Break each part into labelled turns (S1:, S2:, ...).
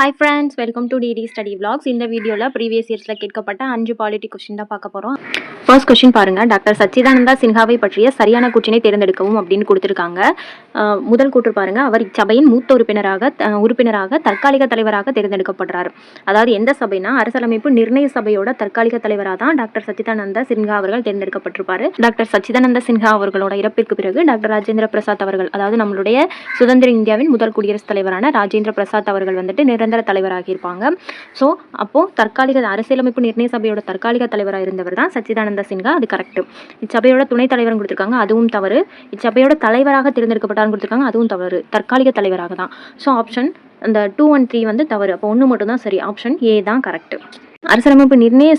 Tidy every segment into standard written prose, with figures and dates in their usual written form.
S1: Hi friends, welcome to DD study vlogs. இந்த வீடியோவில் previous இயர்ஸில் கேட்கப்பட்ட 5 பாலிட்டி கொஸ்டின் தான் பார்க்க போகிறோம். ஃபர்ஸ்ட் கொஸ்டின் பாருங்கள். டாக்டர் சச்சிதானந்தா சின்ஹாவை பற்றிய சரியான கூற்றினை தேர்ந்தெடுக்கவும் அப்படின்னு கொடுத்துருக்காங்க. முதல் கூற்று பாருங்கள். அவர் இச்சபையின் மூத்த உறுப்பினராக தற்காலிக தலைவராக தேர்ந்தெடுக்கப்படுறார். அதாவது எந்த சபைனா அரசியலமைப்பு நிர்ணய சபையோட தற்காலிக தலைவராக தான் டாக்டர் சச்சிதானந்தா சின்ஹா அவர்கள் தேர்ந்தெடுக்கப்பட்டிருப்பார். டாக்டர் சச்சிதானந்த சின்ஹா அவர்களோட இறப்பிற்கு பிறகு டாக்டர் ராஜேந்திர பிரசாத் அவர்கள், அதாவது நம்மளுடைய சுதந்திர இந்தியாவின் முதல் குடியரசுத் தலைவரான ராஜேந்திர பிரசாத் அவர்கள் வந்துட்டு நிரந்தர தலைவராக இருப்பாங்க. ஸோ அப்போ தற்காலிக அரசியலமைப்பு நிர்ணய சபையோட தற்காலிக தலைவராக இருந்தவர் தான் சச்சிதானந்த சின்ஹா. அது கரெக்ட். இச்சபையோட துணைத் தலைவர் கொடுத்துருக்காங்க, அதுவும் தவறு. இச்சபையோட தலைவராக தேர்ந்தெடுக்கப்பட்டார்னு கொடுத்துருக்காங்க, அதுவும் தவறு. தற்காலிக தலைவராக தான். ஸோ ஆப்ஷன் அந்த 2 and 3 வந்து தவறு. அப்போ 1 மட்டும் தான் சரி. ஆப்ஷன் ஏ தான் கரெக்ட். அரசியலமைப்பு நிர்ணய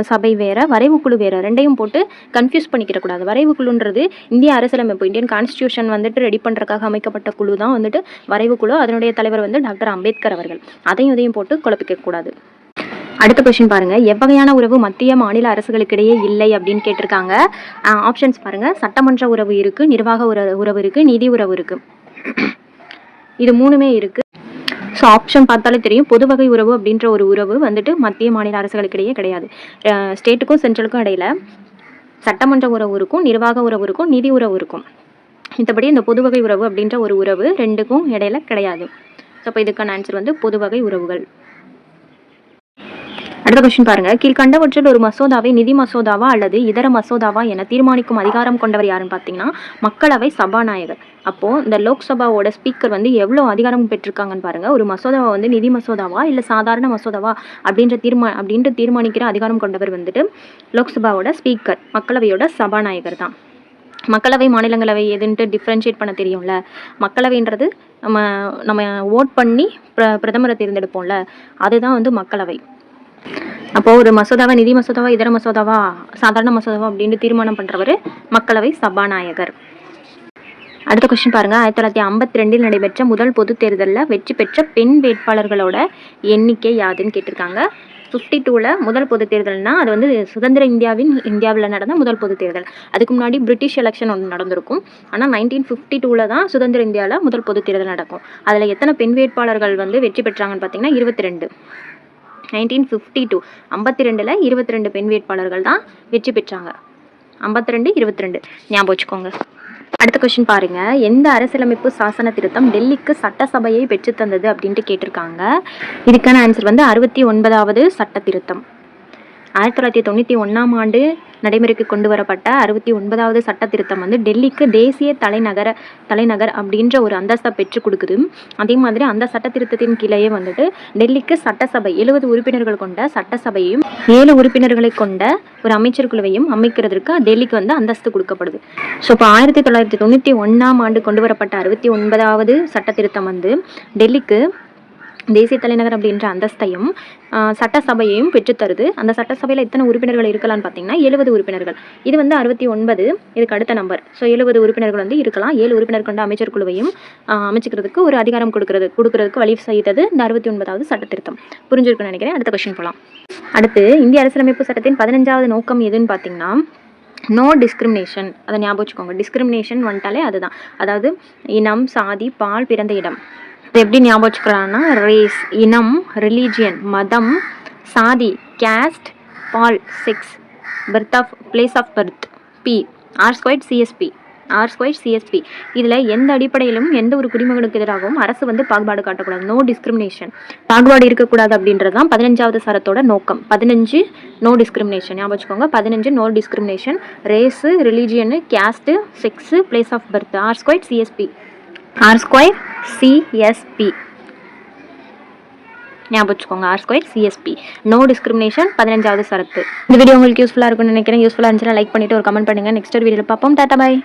S1: சபை வேற, வரைவு குழு வேற, ரெண்டையும் போட்டு கன்ஃபியூஸ் பண்ணிக்கிற கூடாது. வரைவு குழுன்றது இந்திய அரசியலமைப்பு, இந்தியன் கான்ஸ்டியூஷன் வந்துட்டு ரெடி பண்ணுறதுக்காக அமைக்கப்பட்ட குழு தான் வந்துட்டு வரைவு குழு. அதனுடைய தலைவர் வந்து டாக்டர் அம்பேத்கர் அவர்கள். இதையும் போட்டு குழப்பிக்க கூடாது. அடுத்த கொஸ்டின் பாருங்க. எவ்வகையான உறவு மத்திய மாநில அரசுகளுக்கு இடையே இல்லை அப்படின்னு கேட்டிருக்காங்க. ஆப்ஷன்ஸ் பாருங்க. சட்டமன்ற உறவு இருக்கு, நிர்வாக உறவு இருக்கு, நிதி உறவு இருக்கு. இது மூணுமே இருக்கு. ஸோ ஆப்ஷன் பார்த்தாலே தெரியும். பொது வகை உறவு அப்படின்ற ஒரு உறவு வந்துட்டு மத்திய மாநில அரசுகளுக்கு இடையே கிடையாது. ஸ்டேட்டுக்கும் சென்ட்ரலுக்கும் இடையில சட்டமன்ற உறவு இருக்கும், நிர்வாக உறவு இருக்கும், நிதி உறவு இருக்கும். மற்றபடி இந்த பொது வகை உறவு அப்படின்ற ஒரு உறவு ரெண்டுக்கும் இடையில கிடையாது. ஸோ அப்போ இதுக்கான ஆன்சர் வந்து பொது வகை உறவுகள். அடுத்த கொஸ்டின் பாருங்க. கீழ்கண்டவற்றில் ஒரு மசோதாவை நிதி மசோதாவா அல்லது இதர மசோதாவா என தீர்மானிக்கும் அதிகாரம் கொண்டவர் யாருன்னு பார்த்தீங்கன்னா மக்களவை சபாநாயகர். அப்போ இந்த லோக்சபாவோட ஸ்பீக்கர் வந்து எவ்வளோ அதிகாரம் பெற்றிருக்காங்கன்னு பாருங்க. ஒரு மசோதாவை வந்து நிதி மசோதாவா இல்லை சாதாரண மசோதாவா அப்படின்ட்டு தீர்மானிக்கிற அதிகாரம் கொண்டவர் வந்துட்டு லோக்சபாவோட ஸ்பீக்கர், மக்களவையோட சபாநாயகர் தான். மக்களவை மாநிலங்களவை எதுன்ட்டு டிஃப்ரென்ஷியேட் பண்ண தெரியும்ல. மக்களவைன்றது நம்ம ஓட் பண்ணி பிரதமரை தேர்ந்தெடுப்போம்ல, அதுதான் வந்து மக்களவை. அப்போது ஒரு மசோதாவை நிதி மசோதாவா, இதர மசோதாவா, சாதாரண மசோதாவா அப்படின்னு தீர்மானம் பண்ணுறவர் மக்களவை சபாநாயகர். அடுத்த கொஸ்டின் பாருங்க. 1952 நடைபெற்ற முதல் பொது தேர்தலில் வெற்றி பெற்ற பெண் வேட்பாளர்களோட எண்ணிக்கை யாதுன்னு கேட்டிருக்காங்க. 52ல் முதல் பொது தேர்தல்னா அது வந்து சுதந்திர இந்தியாவில் நடந்த முதல் பொது தேர்தல். அதுக்கு முன்னாடி பிரிட்டிஷ் எலெக்ஷன் ஒன்று நடந்திருக்கும். ஆனால் 1952ல் தான் சுதந்திர இந்தியாவில் முதல் பொது தேர்தல் நடக்கும். அதில் எத்தனை பெண் வேட்பாளர்கள் வந்து வெற்றி பெற்றாங்கன்னு பார்த்தீங்கன்னா 22. 1952 52ல் 22 பெண் வேட்பாளர்கள் தான் வெற்றி பெற்றாங்க. 52 22 ஞாபகம் வச்சுக்கோங்க. அடுத்த கொஸ்டின் பாருங்க. எந்த அரசியலமைப்பு சாசன திருத்தம் டெல்லிக்கு சட்டசபையை பெற்று தந்தது அப்படின்ட்டு கேட்டிருக்காங்க. இதுக்கான ஆன்சர் வந்து 69வது சட்ட திருத்தம். 1991ஆம் ஆண்டு நடைமுறைக்கு கொண்டு வரப்பட்ட 69வது சட்ட திருத்தம் வந்து டெல்லிக்கு தேசிய தலைநகர் அப்படின்ற ஒரு அந்தஸ்தை பெற்றுக் கொடுக்குது. அதே மாதிரி அந்த சட்ட திருத்தத்தின் கீழே வந்துட்டு டெல்லிக்கு சட்டசபை 70 உறுப்பினர்கள் கொண்ட சட்டசபையும் 7 உறுப்பினர்களை கொண்ட ஒரு அமைச்சர் குழுவையும் அமைக்கிறதுக்கு டெல்லிக்கு வந்து அந்தஸ்து கொடுக்கப்படுது. ஸோ இப்போ 1991ஆம் ஆண்டு கொண்டு வரப்பட்ட 69வது சட்ட திருத்தம் வந்து டெல்லிக்கு தேசிய தலைநகர் அப்படின்ற அந்தஸ்தையும் சட்டசபையையும் பெற்றுத்தருது. அந்த சட்டசபையில் எத்தனை உறுப்பினர்கள் இருக்கலாம்னு பார்த்தீங்கன்னா 70 உறுப்பினர்கள். இது வந்து 69, இதுக்கு அடுத்த நம்பர். ஸோ 70 உறுப்பினர்கள் வந்து இருக்கலாம். 7 உறுப்பினர் கொண்ட அமைச்சர் குழுவையும் அமைச்சிக்கிறதுக்கு ஒரு அதிகாரம் கொடுக்கறதுக்கு வழி செய்தது இந்த 69வது சட்ட திருத்தம். புரிஞ்சிருக்குன்னு நினைக்கிறேன். அடுத்த கொஸ்டின் போகலாம். அடுத்து இந்திய அரசியலமைப்பு சட்டத்தின் 15வது நோக்கம் எதுன்னு பார்த்தீங்கன்னா நோ டிஸ்கிரிமினேஷன். அதை ஞாபகம் வச்சுக்கோங்க. டிஸ்கிரிமினேஷன் வந்துட்டாலே அதுதான். அதாவது இனம், சாதி, பால், பிறந்த இடம். எப்படி ஞாபகம் வச்சுக்கிறான்னா ரேஸ், இனம், ரிலீஜியன், மதம், சாதி, கேஸ்ட், பால், செக்ஸ், பிளேஸ் ஆஃப் பர்த், பி, R² CSP. இதில் எந்த அடிப்படையிலும் எந்த ஒரு குடிமகனுக்கு எதிராகவும் அரசு வந்து பாகுபாடு காட்டக்கூடாது. நோ டிஸ்கிரிமினேஷன், பாகுபாடு இருக்கக்கூடாது அப்படின்றது தான் 15வது சரத்தோட நோக்கம். 15 நோ டிஸ்கிரிமினேஷன் ஞாபகம் வச்சுக்கோங்க. 15 no discrimination. Race, religion, caste, sex, place of birth, R² CSP ஞாபகம் வச்சுக்கோங்க. R² CSP நோ டிஸ்கிரிமினேஷன் 15வது சரத்து. இந்த வீடியோ உங்களுக்கு யூஸ்ஃபுல்லாக இருக்கும்னு நினைக்கிறேன். யூஸ்ஃபுல்லாக இருந்துச்சுன்னா லைக் பண்ணிட்டு ஒரு கமெண்ட் பண்ணுங்க. நெக்ஸ்ட் வீடியோவில் பார்ப்போம். டாடா பாய்.